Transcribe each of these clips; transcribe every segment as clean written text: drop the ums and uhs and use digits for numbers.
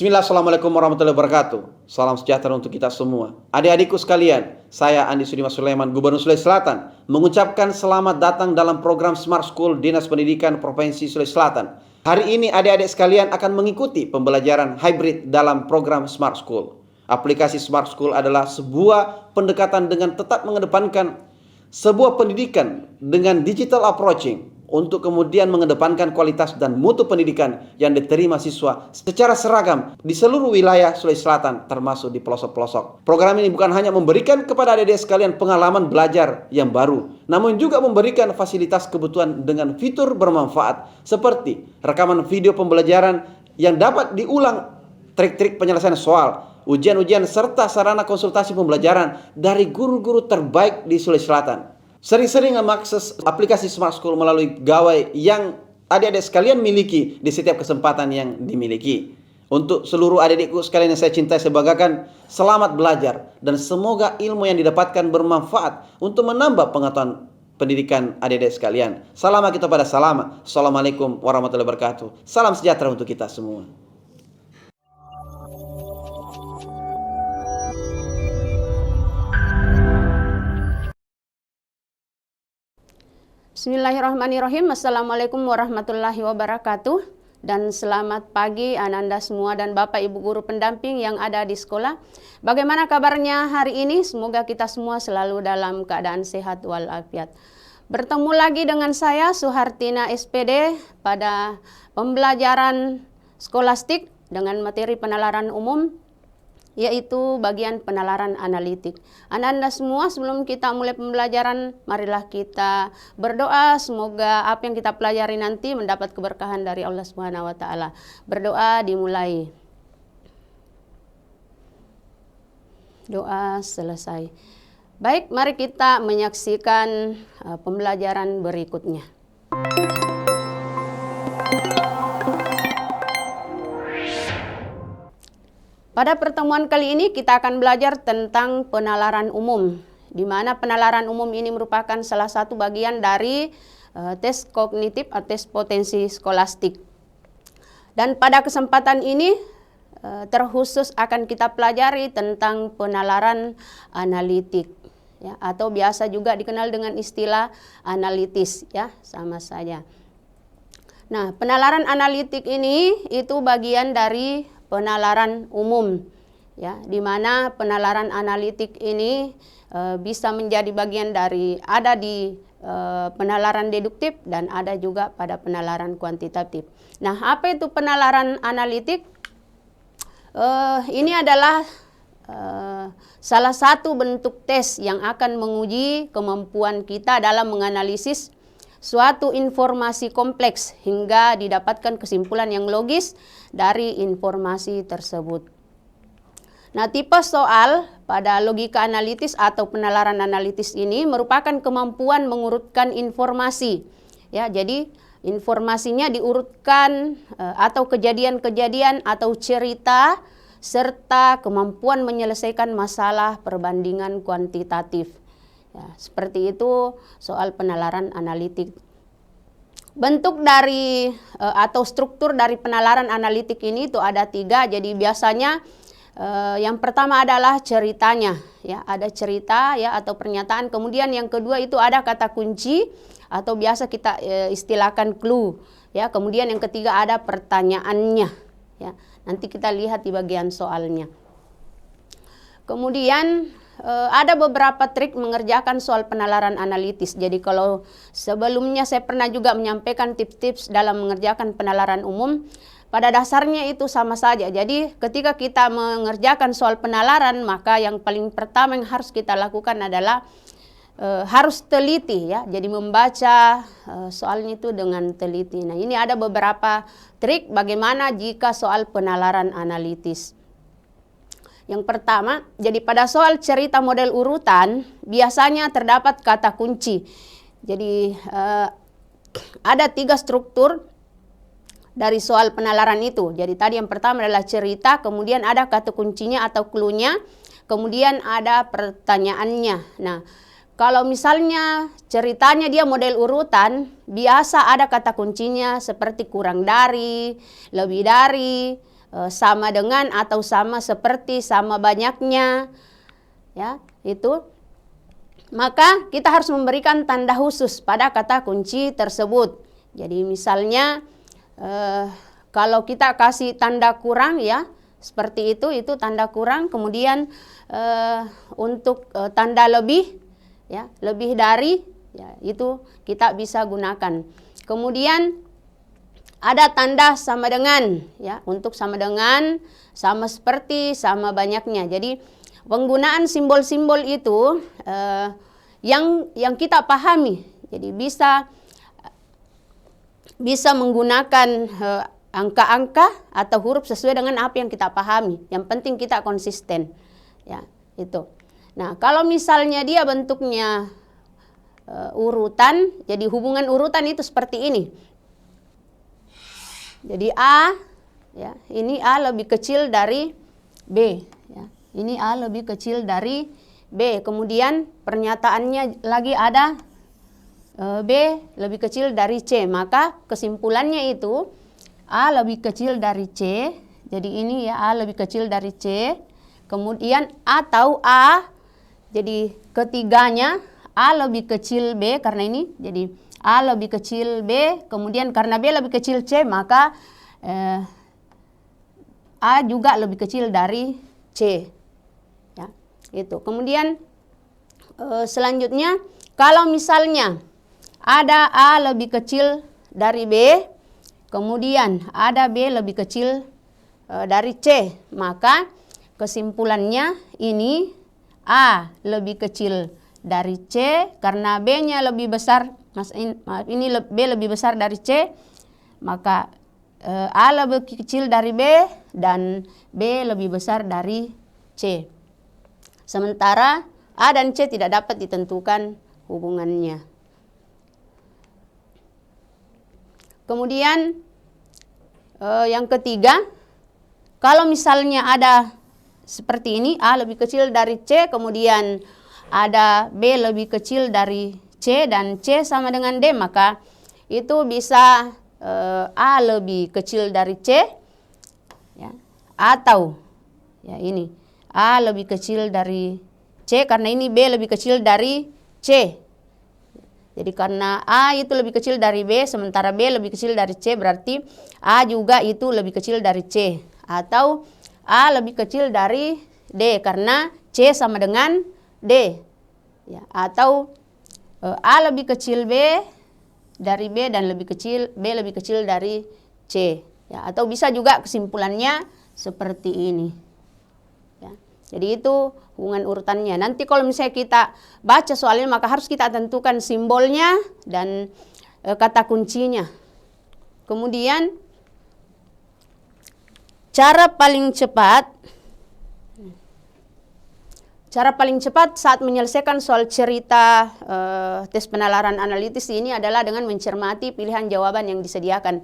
Bismillah, Assalamualaikum warahmatullahi wabarakatuh. Salam sejahtera untuk kita semua. Adik-adikku sekalian, saya Andi Sudimas Sulaiman, Gubernur Sulawesi Selatan, mengucapkan selamat datang dalam program Smart School Dinas Pendidikan Provinsi Sulawesi Selatan. Hari ini adik-adik sekalian akan mengikuti pembelajaran hybrid dalam program Smart School. Aplikasi Smart School adalah sebuah pendekatan dengan tetap mengedepankan sebuah pendidikan dengan digital approaching, untuk kemudian mengedepankan kualitas dan mutu pendidikan yang diterima siswa secara seragam di seluruh wilayah Sulawesi Selatan, termasuk di pelosok-pelosok. Program ini bukan hanya memberikan kepada adik-adik sekalian pengalaman belajar yang baru, namun juga memberikan fasilitas kebutuhan dengan fitur bermanfaat seperti rekaman video pembelajaran yang dapat diulang, trik-trik penyelesaian soal, ujian-ujian, serta sarana konsultasi pembelajaran dari guru-guru terbaik di Sulawesi Selatan. Sering-sering mengakses aplikasi Smart School melalui gawai yang adik-adik sekalian miliki di setiap kesempatan yang dimiliki. Untuk seluruh adik-adikku sekalian yang saya cintai, saya banggakan, selamat belajar dan semoga ilmu yang didapatkan bermanfaat untuk menambah pengetahuan pendidikan adik-adik sekalian. Salam kita pada salam. Assalamualaikum warahmatullahi wabarakatuh. Salam sejahtera untuk kita semua. Bismillahirrahmanirrahim. Assalamualaikum warahmatullahi wabarakatuh. Dan selamat pagi Ananda semua dan Bapak Ibu Guru pendamping yang ada di sekolah. Bagaimana kabarnya hari ini? Semoga kita semua selalu dalam keadaan sehat walafiat. Bertemu lagi dengan saya Suhartina SPD pada pembelajaran skolastik dengan materi penalaran umum, yaitu bagian penalaran analitik. Anda semua, sebelum kita mulai pembelajaran, marilah kita berdoa semoga apa yang kita pelajari nanti mendapat keberkahan dari Allah Subhanahu wa taala. Berdoa dimulai. Doa selesai. Baik, mari kita menyaksikan pembelajaran berikutnya. Pada pertemuan kali ini kita akan belajar tentang penalaran umum, di mana penalaran umum ini merupakan salah satu bagian dari tes kognitif atau tes potensi skolastik. Dan pada kesempatan ini terkhusus akan kita pelajari tentang penalaran analitik, ya, atau biasa juga dikenal dengan istilah analitis, ya, sama saja. Nah, penalaran analitik ini itu bagian dari penalaran umum, ya, di mana penalaran analitik ini bisa menjadi bagian dari ada di penalaran deduktif dan ada juga pada penalaran kuantitatif. Nah, apa itu penalaran analitik? Ini adalah salah satu bentuk tes yang akan menguji kemampuan kita dalam menganalisis suatu informasi kompleks hingga didapatkan kesimpulan yang logis dari informasi tersebut. Nah, tipe soal pada logika analitis atau penalaran analitis ini merupakan kemampuan mengurutkan informasi. Ya, jadi informasinya diurutkan atau kejadian-kejadian atau cerita serta kemampuan menyelesaikan masalah perbandingan kuantitatif. Ya, seperti itu soal penalaran analitik. Bentuk dari atau struktur dari penalaran analitik ini itu ada 3. Jadi biasanya yang pertama adalah ceritanya, ya, ada cerita, ya, atau pernyataan. Kemudian yang kedua itu ada kata kunci atau biasa kita istilahkan clue, ya. Kemudian yang ketiga ada pertanyaannya, ya. Nanti kita lihat di bagian soalnya. Kemudian ada beberapa trik mengerjakan soal penalaran analitis. Jadi kalau sebelumnya saya pernah juga menyampaikan tips-tips dalam mengerjakan penalaran umum, pada dasarnya itu sama saja. Jadi ketika kita mengerjakan soal penalaran, maka yang paling pertama yang harus kita lakukan adalah harus teliti, ya. Jadi membaca soalnya itu dengan teliti. Nah, ini ada beberapa trik bagaimana jika soal penalaran analitis. Yang pertama, jadi pada soal cerita model urutan biasanya terdapat kata kunci. Jadi ada 3 struktur dari soal penalaran itu. Jadi tadi yang pertama adalah cerita, kemudian ada kata kuncinya atau clue-nya, kemudian ada pertanyaannya. Nah, kalau misalnya ceritanya dia model urutan, biasa ada kata kuncinya seperti kurang dari, lebih dari, sama dengan atau sama seperti, sama banyaknya, ya, itu. Maka kita harus memberikan tanda khusus pada kata kunci tersebut. Jadi misalnya kalau kita kasih tanda kurang, ya, seperti itu tanda kurang. Kemudian untuk tanda lebih, ya, lebih dari, ya, itu kita bisa gunakan. Kemudian ada tanda sama dengan, ya, untuk sama dengan, sama seperti, sama banyaknya. Jadi penggunaan simbol-simbol itu yang kita pahami. Jadi bisa menggunakan angka-angka atau huruf sesuai dengan apa yang kita pahami. Yang penting kita konsisten, ya, itu. Nah, kalau misalnya dia bentuknya urutan, jadi hubungan urutan itu seperti ini. Jadi A, ya, ini A lebih kecil dari B, ya. Ini A lebih kecil dari B. Kemudian pernyataannya lagi ada B lebih kecil dari C. Maka kesimpulannya itu A lebih kecil dari C. Jadi ini, ya, A lebih kecil dari C. Kemudian atau A, jadi ketiganya A lebih kecil B, karena ini jadi A lebih kecil B. Kemudian karena B lebih kecil C, maka A juga lebih kecil dari C, ya, itu. Kemudian selanjutnya, kalau misalnya ada A lebih kecil dari B, kemudian ada B lebih kecil dari C, maka kesimpulannya ini A lebih kecil dari C karena B-nya lebih besar. Ini B lebih besar dari C, maka A lebih kecil dari B dan B lebih besar dari C. Sementara A dan C tidak dapat ditentukan hubungannya. Kemudian yang ketiga, kalau misalnya ada seperti ini, A lebih kecil dari C, kemudian ada B lebih kecil dari C dan C sama dengan D, maka itu bisa A lebih kecil dari C, ya, atau, ya, ini A lebih kecil dari C karena ini B lebih kecil dari C. Jadi karena A itu lebih kecil dari B sementara B lebih kecil dari C, berarti A juga itu lebih kecil dari C. Atau A lebih kecil dari D karena C sama dengan D, ya. Atau A lebih kecil B dari B dan B lebih kecil dari C, ya. Atau bisa juga kesimpulannya seperti ini, ya. Jadi itu hubungan urutannya. Nanti kalau misalnya kita baca soalnya, maka harus kita tentukan simbolnya dan kata kuncinya. Kemudian cara paling cepat saat menyelesaikan soal cerita tes penalaran analitis ini adalah dengan mencermati pilihan jawaban yang disediakan.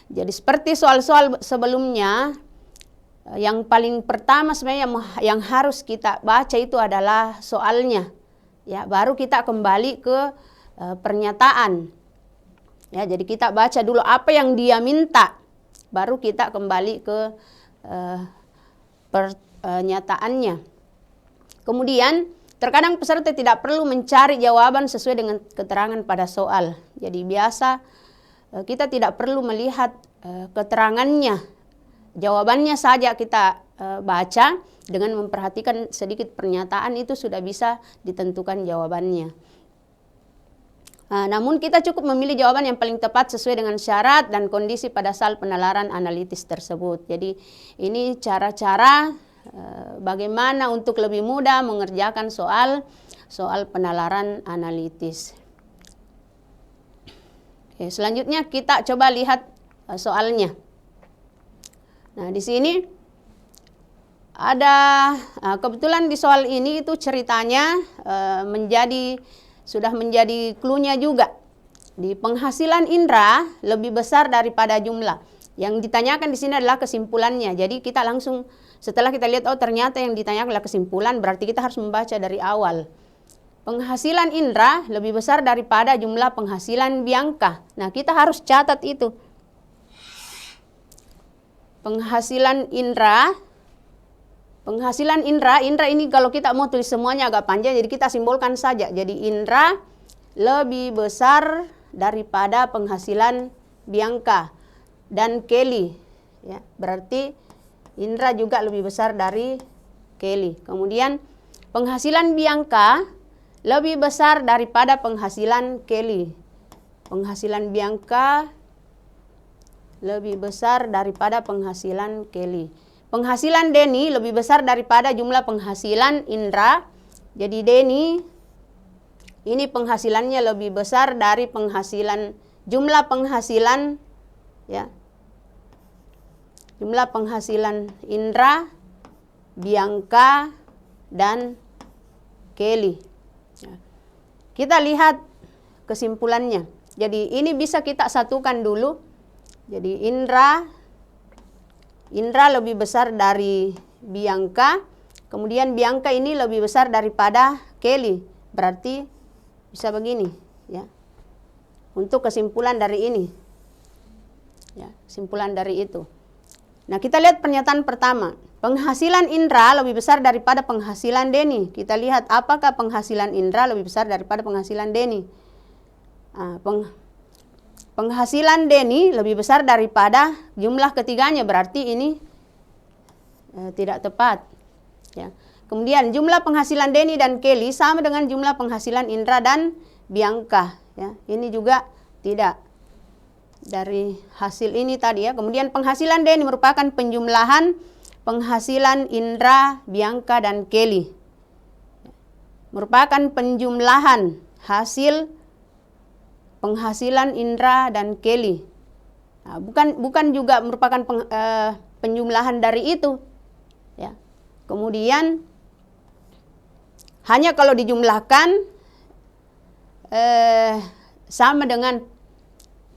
Jadi seperti soal-soal sebelumnya, yang paling pertama sebenarnya yang harus kita baca itu adalah soalnya, ya, baru kita kembali ke pernyataan, ya. Jadi kita baca dulu apa yang dia minta, baru kita kembali ke pernyataannya. Kemudian terkadang peserta tidak perlu mencari jawaban sesuai dengan keterangan pada soal. Jadi biasa kita tidak perlu melihat keterangannya, jawabannya saja kita baca dengan memperhatikan sedikit pernyataan, itu sudah bisa ditentukan jawabannya. Namun kita cukup memilih jawaban yang paling tepat sesuai dengan syarat dan kondisi pada soal penalaran analitis tersebut. Jadi ini cara-cara bagaimana untuk lebih mudah mengerjakan soal penalaran analitis. Oke, selanjutnya kita coba lihat soalnya. Nah, di sini ada kebetulan di soal ini itu ceritanya sudah menjadi clue-nya juga. Di penghasilan Indra lebih besar daripada jumlah. Yang ditanyakan di sini adalah kesimpulannya. Jadi kita langsung setelah kita lihat, oh ternyata yang ditanyakan adalah kesimpulan, berarti kita harus membaca dari awal. Penghasilan Indra lebih besar daripada jumlah penghasilan Bianca. Nah, kita harus catat itu. penghasilan indra. Penghasilan indra ini kalau kita mau tulis semuanya agak panjang, jadi kita simbolkan saja. Jadi indra lebih besar daripada penghasilan Bianca dan Kelly. Ya, berarti indra juga lebih besar dari Kelly. Kemudian penghasilan Bianca lebih besar daripada penghasilan Kelly. Penghasilan Bianca lebih besar daripada penghasilan Kelly. Penghasilan Denny lebih besar daripada jumlah penghasilan Indra. Jadi Denny ini penghasilannya lebih besar dari jumlah penghasilan, ya. Jumlah penghasilan Indra, Bianca, dan Kelly. Ya. Kita lihat kesimpulannya. Jadi ini bisa kita satukan dulu. Jadi Indra lebih besar dari Bianca, kemudian Bianca ini lebih besar daripada Kelly. Berarti bisa begini, ya. Untuk kesimpulan dari ini. Ya, kesimpulan dari itu. Nah, kita lihat pernyataan pertama. Penghasilan Indra lebih besar daripada penghasilan Denny. Kita lihat apakah penghasilan Indra lebih besar daripada penghasilan Denny. Penghasilan Denny lebih besar daripada jumlah ketiganya, berarti ini tidak tepat. Ya. Kemudian jumlah penghasilan Denny dan Kelly sama dengan jumlah penghasilan Indra dan Bianca. Ya. Ini juga tidak. Dari hasil ini tadi ya. Kemudian penghasilan Denny merupakan penjumlahan penghasilan Indra, Bianca, dan Kelly. Merupakan penjumlahan hasil penghasilan Indra dan Kelly. Nah, bukan juga merupakan penjumlahan dari itu. Ya. Kemudian hanya kalau dijumlahkan sama dengan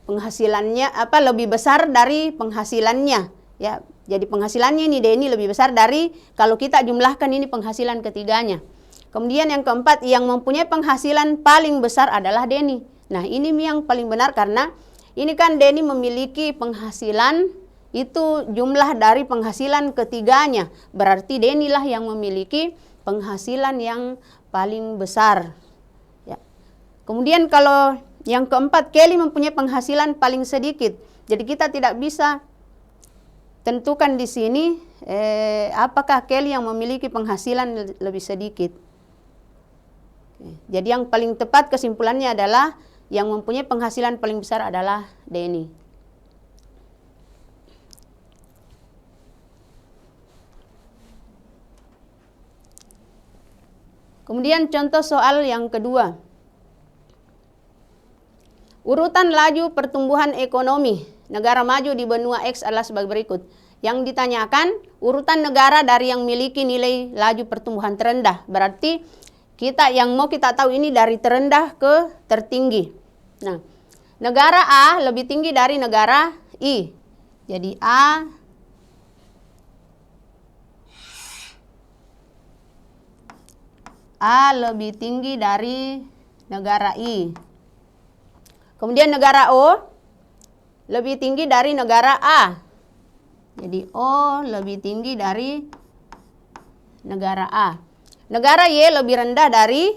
penghasilannya lebih besar dari penghasilannya. Ya. Jadi penghasilannya ini Denny lebih besar dari kalau kita jumlahkan ini penghasilan ketiganya. Kemudian yang keempat, yang mempunyai penghasilan paling besar adalah Denny. Nah, ini yang paling benar karena ini kan Denny memiliki penghasilan itu jumlah dari penghasilan ketiganya. Berarti Denny lah yang memiliki penghasilan yang paling besar. Ya. Kemudian kalau yang keempat, Kelly mempunyai penghasilan paling sedikit. Jadi kita tidak bisa tentukan di sini apakah Kelly yang memiliki penghasilan lebih sedikit. Jadi yang paling tepat kesimpulannya adalah yang mempunyai penghasilan paling besar adalah Denny. Kemudian contoh soal yang kedua. Urutan laju pertumbuhan ekonomi negara maju di benua X adalah sebagai berikut. Yang ditanyakan urutan negara dari yang memiliki nilai laju pertumbuhan terendah. Berarti yang mau kita tahu ini dari terendah ke tertinggi. Nah, negara A lebih tinggi dari negara I. Jadi A lebih tinggi dari negara I. Kemudian negara O lebih tinggi dari negara A. Jadi O lebih tinggi dari negara A. Negara Y lebih rendah dari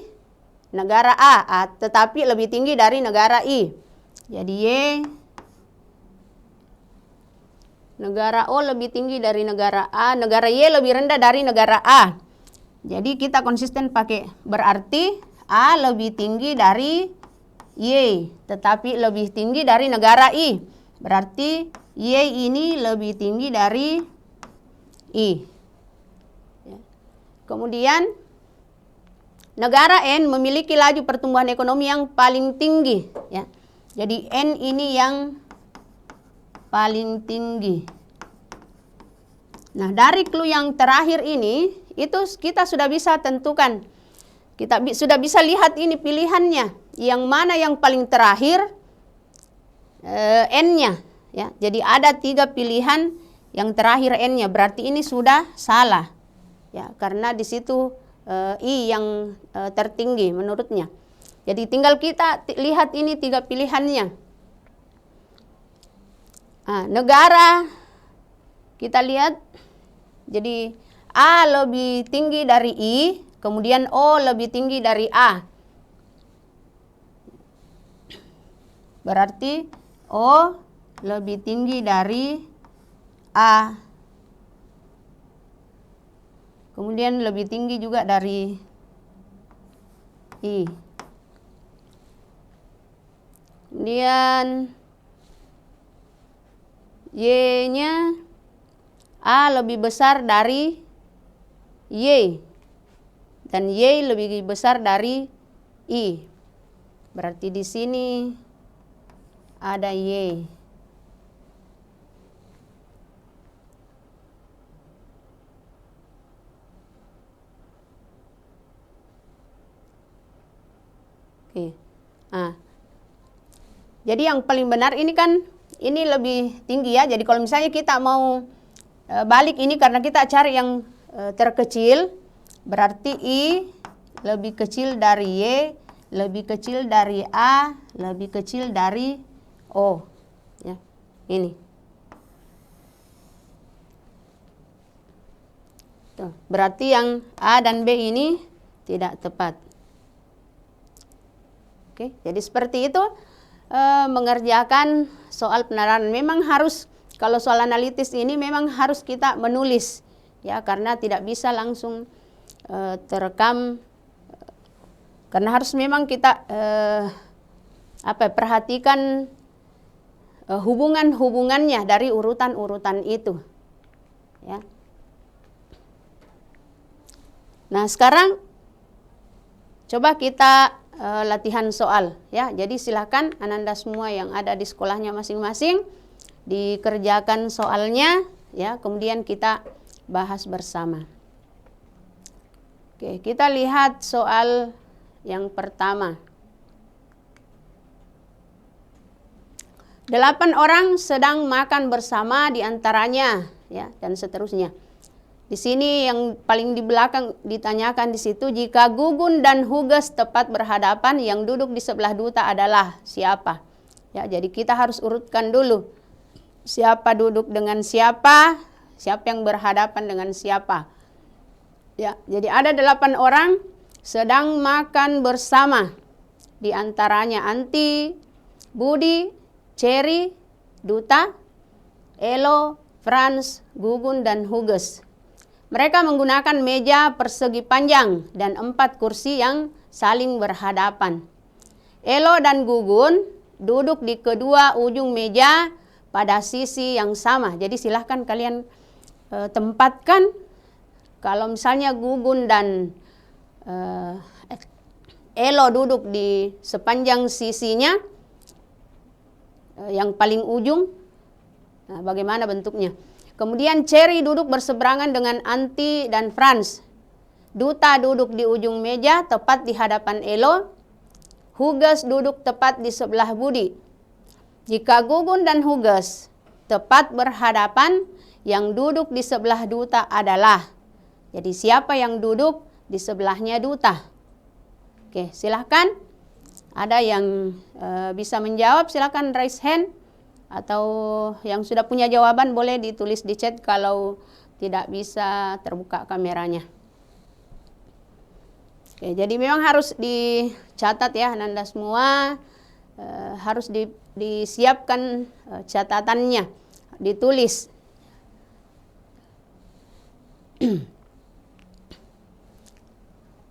negara A, tetapi lebih tinggi dari negara I. Jadi negara O lebih tinggi dari negara A, negara Y lebih rendah dari negara A. Jadi kita konsisten pakai berarti A lebih tinggi dari Y, tetapi lebih tinggi dari negara I. Berarti Y ini lebih tinggi dari I. Kemudian negara N memiliki laju pertumbuhan ekonomi yang paling tinggi. Ya. Jadi N ini yang paling tinggi. Nah, dari clue yang terakhir ini, itu kita sudah bisa tentukan. Kita sudah bisa lihat ini pilihannya. Yang mana yang paling terakhir, N-nya. Ya. Jadi ada 3 pilihan yang terakhir N-nya. Berarti ini sudah salah. Ya, karena di situ I yang tertinggi menurutnya. Jadi tinggal kita lihat ini 3 pilihannya. Negara kita lihat, jadi A lebih tinggi dari I, kemudian O lebih tinggi dari A. Berarti O lebih tinggi dari A. Kemudian lebih tinggi juga dari I. Kemudian Y-nya A lebih besar dari Y. Dan Y lebih besar dari I. Berarti di sini ada Y. Oke. Nah, jadi yang paling benar ini kan ini lebih tinggi ya. Jadi kalau misalnya kita mau balik ini karena kita cari yang terkecil, berarti I lebih kecil dari Y, lebih kecil dari A, lebih kecil dari O. Ya, ini. Tuh, berarti yang A dan B ini tidak tepat. Oke, jadi seperti itu mengerjakan soal penalaran. Memang harus, kalau soal analitis ini memang harus kita menulis ya, karena tidak bisa langsung terekam, karena harus memang kita perhatikan hubungan-hubungannya dari urutan-urutan itu ya. Nah, sekarang coba kita latihan soal ya. Jadi silakan Ananda semua yang ada di sekolahnya masing-masing dikerjakan soalnya ya, kemudian kita bahas bersama. Oke, kita lihat soal yang pertama. 8 orang sedang makan bersama di antaranya ya, dan seterusnya. Di sini yang paling di belakang ditanyakan di situ, jika Gugun dan Huges tepat berhadapan, yang duduk di sebelah duta adalah siapa? Ya, jadi kita harus urutkan dulu. Siapa duduk dengan siapa, siapa yang berhadapan dengan siapa. Ya, jadi ada 8 orang sedang makan bersama. Di antaranya Anti, Budi, Cherry, Duta, Elo, Franz, Gugun, dan Huges. Mereka menggunakan meja persegi panjang dan 4 kursi yang saling berhadapan. Elo dan Gugun duduk di kedua ujung meja pada sisi yang sama. Jadi silahkan kalian tempatkan, kalau misalnya Gugun dan Elo duduk di sepanjang sisinya, yang paling ujung, nah bagaimana bentuknya? Kemudian Cherry duduk berseberangan dengan Anti dan Franz. Duta duduk di ujung meja tepat di hadapan Elo. Huges duduk tepat di sebelah Budi. Jika Gugun dan Huges tepat berhadapan, yang duduk di sebelah Duta adalah. Jadi siapa yang duduk di sebelahnya Duta? Oke, silahkan. Ada yang bisa menjawab, silahkan raise hand. Atau yang sudah punya jawaban boleh ditulis di chat kalau tidak bisa terbuka kameranya. Oke, jadi memang harus dicatat ya Ananda semua, harus disiapkan catatannya, ditulis.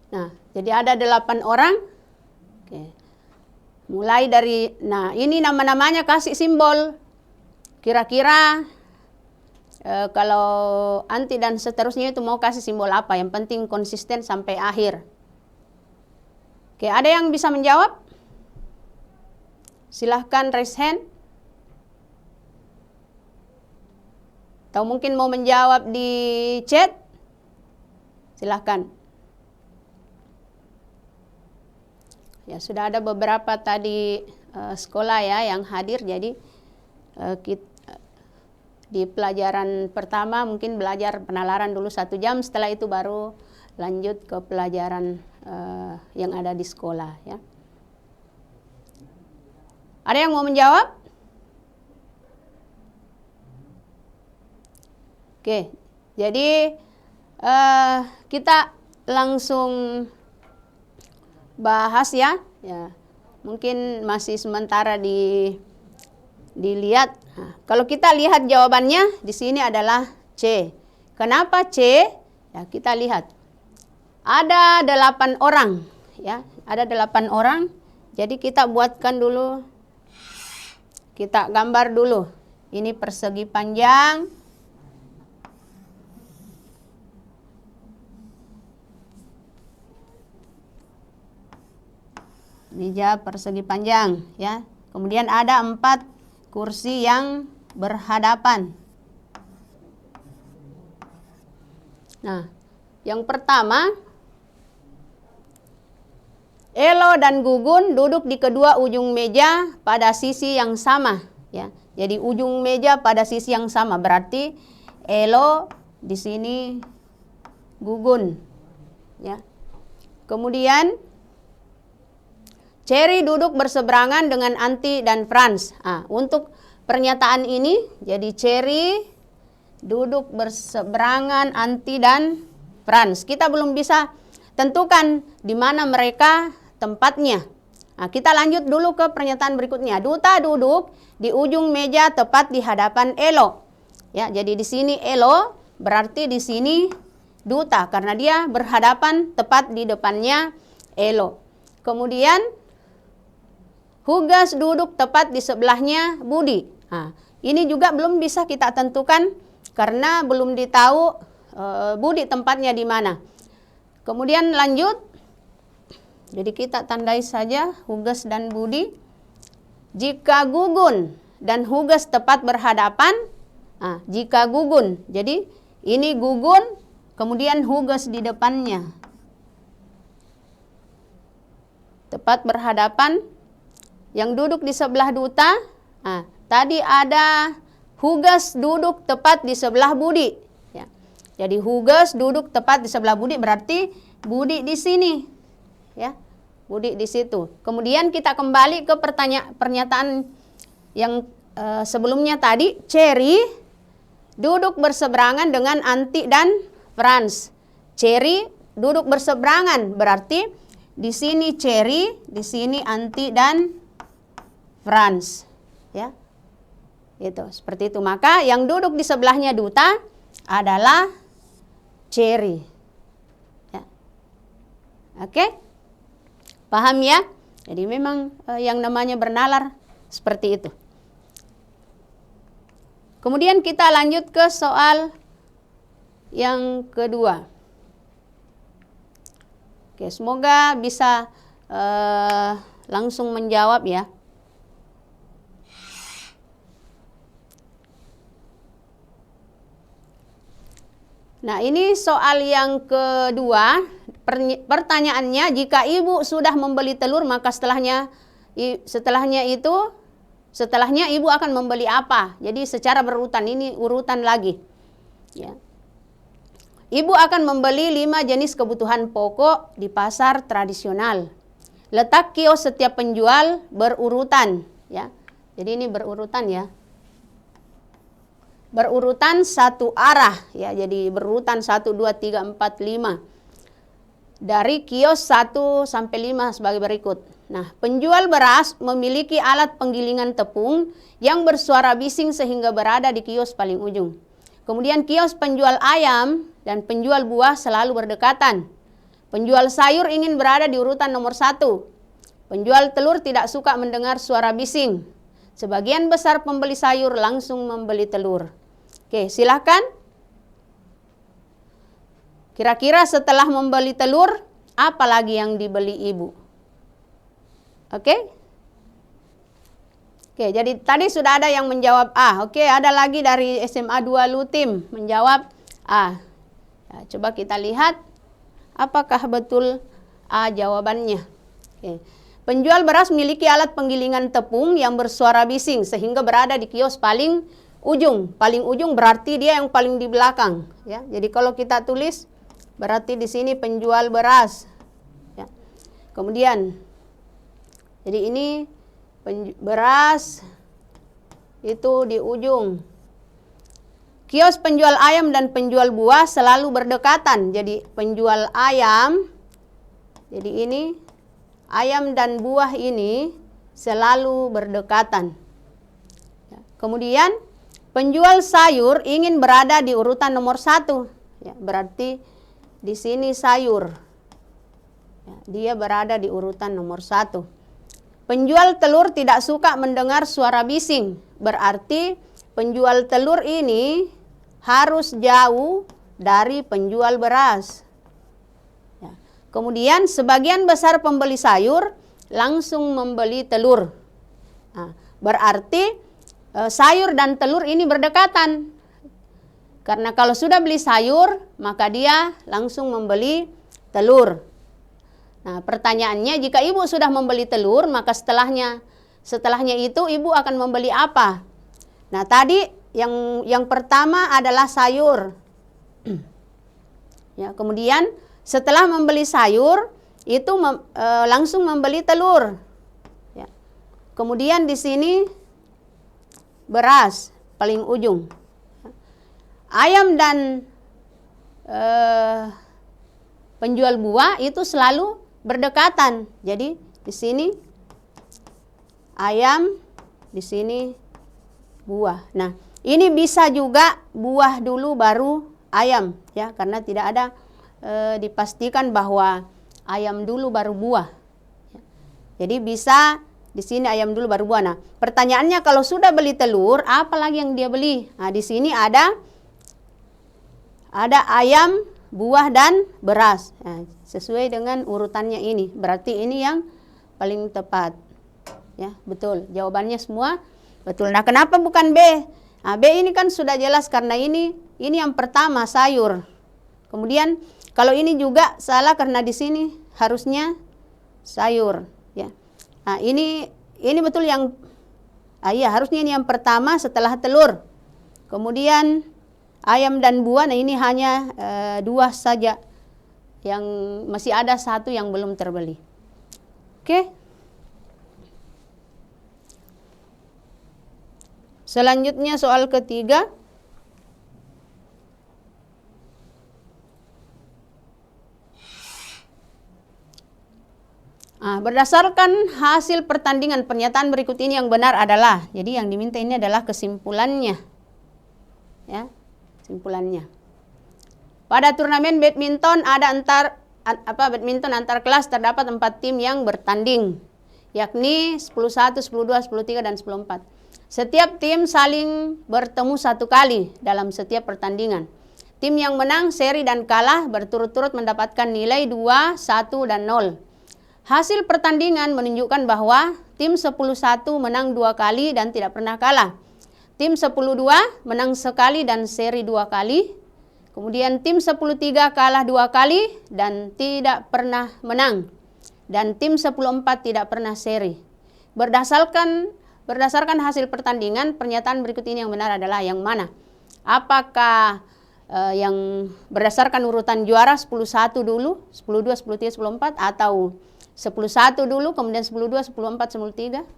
Nah, jadi ada 8 orang. Oke. Mulai dari, nah ini nama-namanya kasih simbol. Kira-kira kalau Anti dan seterusnya itu mau kasih simbol apa? Yang penting konsisten sampai akhir. Oke, ada yang bisa menjawab? Silahkan raise hand. Atau mungkin mau menjawab di chat? Silahkan. Ya, sudah ada beberapa tadi sekolah ya yang hadir, jadi di pelajaran pertama mungkin belajar penalaran dulu 1 jam, setelah itu baru lanjut ke pelajaran yang ada di sekolah ya. Ada yang mau menjawab? Oke, jadi kita langsung bahas ya. Ya, mungkin masih sementara dilihat. Nah, kalau kita lihat jawabannya di sini adalah C. Kenapa C? Ya, kita lihat. Ada 8 orang, ya. Ada 8 orang. Jadi kita buatkan dulu. Kita gambar dulu. Ini persegi panjang. Meja persegi panjang, ya. Kemudian ada 4 kursi yang berhadapan. Nah, yang pertama, Elo dan Gugun duduk di kedua ujung meja pada sisi yang sama, ya. Jadi ujung meja pada sisi yang sama, berarti Elo di sini, Gugun, ya. Kemudian Cherry duduk berseberangan dengan Anti dan Franz. Nah, untuk pernyataan ini, jadi Cherry duduk berseberangan Anti dan Franz. Kita belum bisa tentukan di mana mereka tempatnya. Nah, kita lanjut dulu ke pernyataan berikutnya. Duta duduk di ujung meja tepat di hadapan Elo. Ya, jadi di sini Elo, berarti di sini Duta karena dia berhadapan tepat di depannya Elo. Kemudian Hugas duduk tepat di sebelahnya Budi. Nah, ini juga belum bisa kita tentukan karena belum ditahu Budi tempatnya di mana. Kemudian lanjut. Jadi kita tandai saja Hugas dan Budi. Jika Gugun dan Hugas tepat berhadapan, jika Gugun, jadi ini Gugun, kemudian Hugas di depannya. Tepat berhadapan. Yang duduk di sebelah Duta, tadi ada Hugas duduk tepat di sebelah Budi. Ya. Jadi Hugas duduk tepat di sebelah Budi, berarti Budi di sini. Ya, Budi di situ. Kemudian kita kembali ke pernyataan yang sebelumnya tadi. Cherry duduk berseberangan dengan Anti dan Franz. Cherry duduk berseberangan, berarti di sini Cherry, di sini Anti dan Franz, ya, itu seperti itu. Maka yang duduk di sebelahnya Duta adalah Cherry, ya. Oke, paham ya? Jadi memang yang namanya bernalar seperti itu. Kemudian kita lanjut ke soal yang kedua. Oke, semoga bisa langsung menjawab ya. Nah, ini soal yang kedua. Pertanyaannya, jika ibu sudah membeli telur, maka setelahnya ibu akan membeli apa? Jadi secara berurutan, ini urutan lagi. Ya. Ibu akan membeli 5 jenis kebutuhan pokok di pasar tradisional. Letak kios setiap penjual berurutan. Ya. Jadi ini berurutan ya. Berurutan satu arah ya, jadi berurutan 1, 2, 3, 4, 5 dari kios 1 sampai 5 sebagai berikut. Nah, penjual beras memiliki alat penggilingan tepung yang bersuara bising sehingga berada di kios paling ujung. Kemudian kios penjual ayam dan penjual buah selalu berdekatan. Penjual sayur ingin berada di urutan nomor 1. Penjual telur tidak suka mendengar suara bising. Sebagian besar pembeli sayur langsung membeli telur. Oke, silakan. Kira-kira setelah membeli telur, apa lagi yang dibeli ibu? Oke? Oke, jadi tadi sudah ada yang menjawab A. Oke, ada lagi dari SMA 2 Lutim menjawab A. Ya, coba kita lihat apakah betul A jawabannya. Oke. Penjual beras memiliki alat penggilingan tepung yang bersuara bising sehingga berada di kios paling ujung. Paling ujung berarti dia yang paling di belakang. Ya, jadi kalau kita tulis berarti di sini penjual beras. Ya. Kemudian, jadi ini beras itu di ujung. kios penjual ayam dan penjual buah selalu berdekatan. Jadi penjual ayam, jadi ini ayam dan buah ini selalu berdekatan. Kemudian penjual sayur ingin berada di urutan nomor 1. Ya, berarti di sini sayur. Ya, dia berada di urutan nomor 1. Penjual telur tidak suka mendengar suara bising. Berarti penjual telur ini harus jauh dari penjual beras. Ya. Kemudian sebagian besar pembeli sayur langsung membeli telur. Nah, berarti sayur dan telur ini berdekatan. Karena kalau sudah beli sayur, maka dia langsung membeli telur. Nah, pertanyaannya, jika ibu sudah membeli telur, maka setelahnya itu ibu akan membeli apa? Nah, tadi yang pertama adalah sayur. Ya, kemudian setelah membeli sayur, itu langsung membeli telur. Ya. Kemudian di sini beras paling ujung. Ayam dan penjual buah itu selalu berdekatan. Jadi di sini ayam, di sini buah. Nah, ini bisa juga buah dulu baru ayam, ya, karena tidak ada dipastikan bahwa ayam dulu baru buah. Jadi bisa di sini ayam dulu baru buah. Nah, pertanyaannya kalau sudah beli telur, apa lagi yang dia beli? Nah, di sini ada ayam, buah dan beras. Nah, sesuai dengan urutannya ini. Berarti ini yang paling tepat. Ya, betul. Jawabannya semua betul. Nah, kenapa bukan B? Nah, B ini kan sudah jelas karena ini yang pertama sayur. Kemudian kalau ini juga salah karena di sini harusnya sayur, ya. Nah, ini betul yang iya, harusnya ini yang pertama setelah telur. Kemudian ayam dan buah, nah ini hanya 2 saja. Yang masih ada 1 yang belum terbeli. Oke. Selanjutnya soal ketiga. Berdasarkan hasil pertandingan pernyataan berikut ini yang benar adalah, jadi yang diminta ini adalah kesimpulannya. Ya, kesimpulannya. Pada turnamen badminton badminton antar kelas terdapat 4 tim yang bertanding, yakni 10-1, 10-2, 10-3 dan 10-4. Setiap tim saling bertemu 1 kali dalam setiap pertandingan. Tim yang menang, seri dan kalah berturut-turut mendapatkan nilai 2, 1 dan 0. Hasil pertandingan menunjukkan bahwa tim 10-1 menang 2 kali dan tidak pernah kalah. Tim 10-2 menang sekali dan seri 2 kali. Kemudian tim 10-3 kalah 2 kali dan tidak pernah menang. Dan tim 10-4 tidak pernah seri. Berdasarkan hasil pertandingan, pernyataan berikut ini yang benar adalah yang mana? Apakah yang berdasarkan urutan juara 10-1 dulu, 10-2, 10-3, 10-4, atau 10-1 dulu, kemudian 10-2, 10-4, 10-3?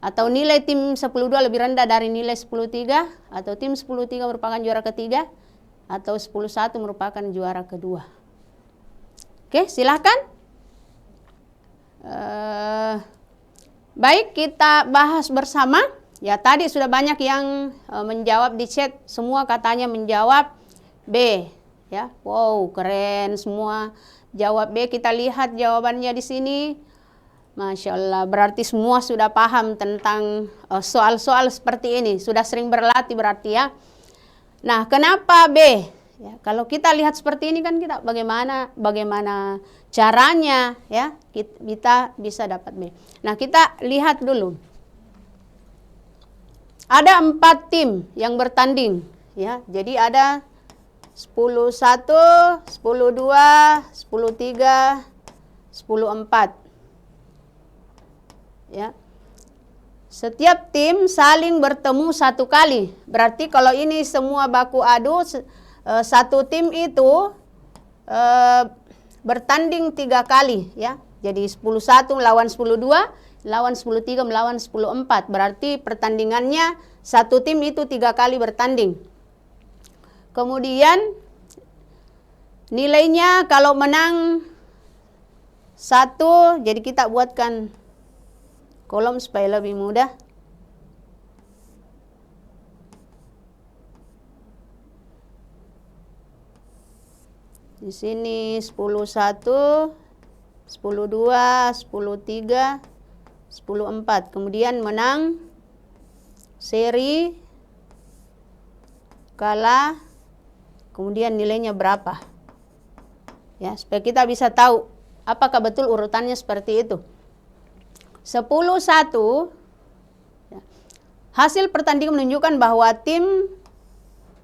Atau nilai tim 10-2 lebih rendah dari nilai 10-3? Atau tim 10-3 merupakan juara ketiga? Atau 10-1 merupakan juara kedua? Oke, silahkan. Baik, kita bahas bersama. Ya, tadi sudah banyak yang menjawab di chat. Semua katanya menjawab B. Ya, wow, keren semua. Jawab B, kita lihat jawabannya di sini. Masya Allah, berarti semua sudah paham tentang soal-soal seperti ini. Sudah sering berlatih berarti ya. Nah, kenapa B? Ya, kalau kita lihat seperti ini kan kita bagaimana caranya ya kita bisa dapat B. Nah, kita lihat dulu. Ada 4 tim yang bertanding ya. Jadi ada 10-1, 10-2, 10-3, 10-4. Ya. Setiap tim saling bertemu 1 kali. Berarti kalau ini semua baku adu, 1 tim itu bertanding 3 kali ya. Jadi 10-1 melawan 10-2, lawan 10-3 melawan 10-4. Berarti pertandingannya 1 tim itu 3 kali bertanding. Kemudian nilainya kalau menang 1, jadi kita buatkan kolom supaya lebih mudah. Di sini 10-1, 10-2, 10-3, 10-4. Kemudian menang, seri, kalah, kemudian nilainya berapa. Ya, supaya kita bisa tahu apakah betul urutannya seperti itu. 10-1, ya, hasil pertandingan menunjukkan bahwa tim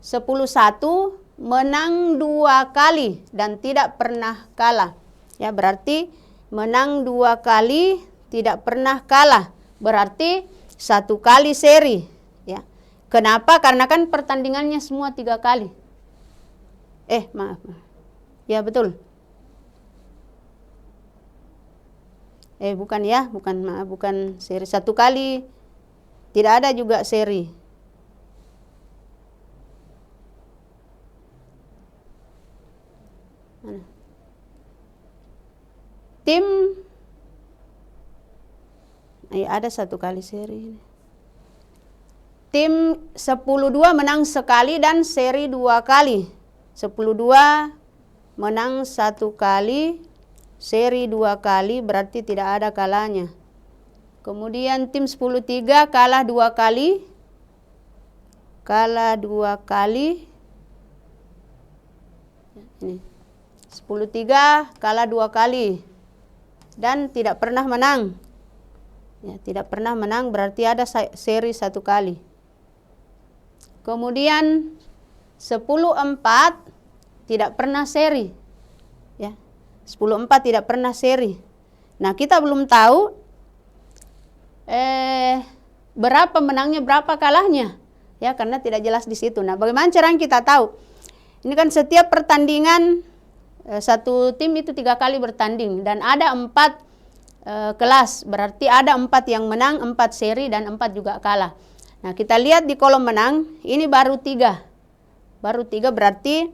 10-1 menang 2 kali dan tidak pernah kalah. Ya, berarti menang 2 kali, tidak pernah kalah. Berarti 1 kali seri. Ya. Kenapa? Karena kan pertandingannya semua 3 kali. Maaf. Ya, betul. Bukan seri 1 kali. Tidak ada juga seri. Tim ada 1 kali seri. Tim 10-2 menang sekali dan seri 2 kali. 10-2 menang 1 kali, seri 2 kali, berarti tidak ada kalahnya. Kemudian tim 10-3 kalah 2 kali. Kalah 2 kali. Ini. 10-3 kalah 2 kali. Dan tidak pernah menang. Ya, tidak pernah menang berarti ada seri 1 kali. Kemudian 10-4 tidak pernah seri. Ya. 10-4 tidak pernah seri. Nah, kita belum tahu berapa menangnya, berapa kalahnya. Ya, karena tidak jelas di situ. Nah, bagaimana cara kita tahu? Ini kan setiap pertandingan satu tim itu 3 kali bertanding dan ada 4 kelas, berarti ada 4 yang menang, 4 seri dan 4 juga kalah. Nah, kita lihat di kolom menang, ini baru 3. Baru 3 berarti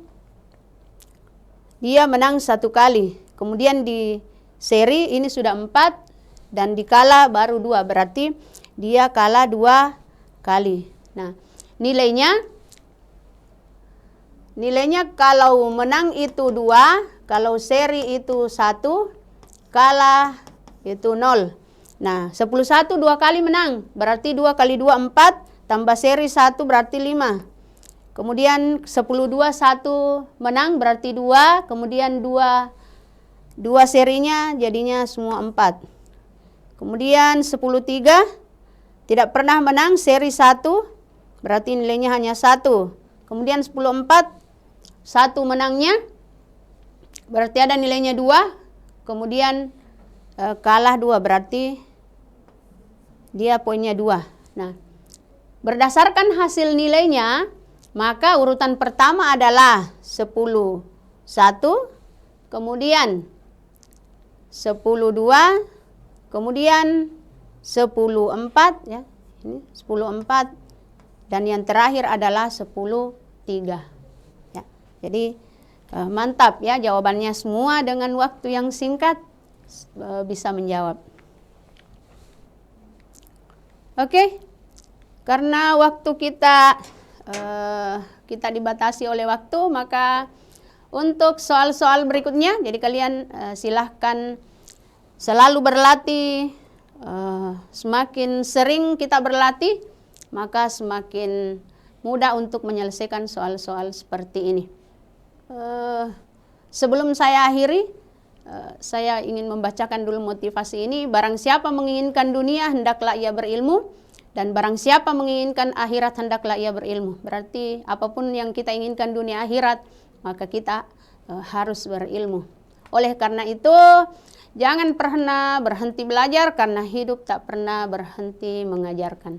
dia menang 1 kali. Kemudian di seri ini sudah 4 dan di kalah baru 2, berarti dia kalah 2 kali. Nah, nilainya kalau menang itu 2, kalau seri itu 1, kalah itu 0. Nah, 10-1 2 kali menang, berarti 2 kali 2 4, tambah seri 1 berarti 5. Kemudian 10-2 1 menang berarti 2, kemudian 2 serinya jadinya semua 4. Kemudian 10-3 tidak pernah menang, seri 1, berarti nilainya hanya 1. Kemudian 10-4 1 menangnya, berarti ada nilainya 2, kemudian kalah 2, berarti dia poinnya 2. Nah, berdasarkan hasil nilainya, maka urutan pertama adalah 10-1, kemudian 10-2, kemudian 10-4, ya. Ini 10-4 dan yang terakhir adalah 10-3. Ya. Jadi mantap ya, jawabannya semua dengan waktu yang singkat bisa menjawab. Oke. Karena waktu kita dibatasi oleh waktu, maka untuk soal-soal berikutnya, jadi kalian silahkan selalu berlatih. Semakin sering kita berlatih, maka semakin mudah untuk menyelesaikan soal-soal seperti ini. Sebelum saya akhiri, saya ingin membacakan dulu motivasi ini. Barang siapa menginginkan dunia, hendaklah ia berilmu. Dan barang siapa menginginkan akhirat, hendaklah ia berilmu. Berarti apapun yang kita inginkan dunia akhirat, maka kita harus berilmu. Oleh karena itu, jangan pernah berhenti belajar, karena hidup tak pernah berhenti mengajarkan.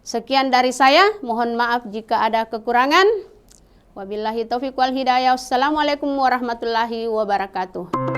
Sekian dari saya, mohon maaf jika ada kekurangan. Wabillahi taufiq wal hidayah. Wassalamualaikum warahmatullahi wabarakatuh.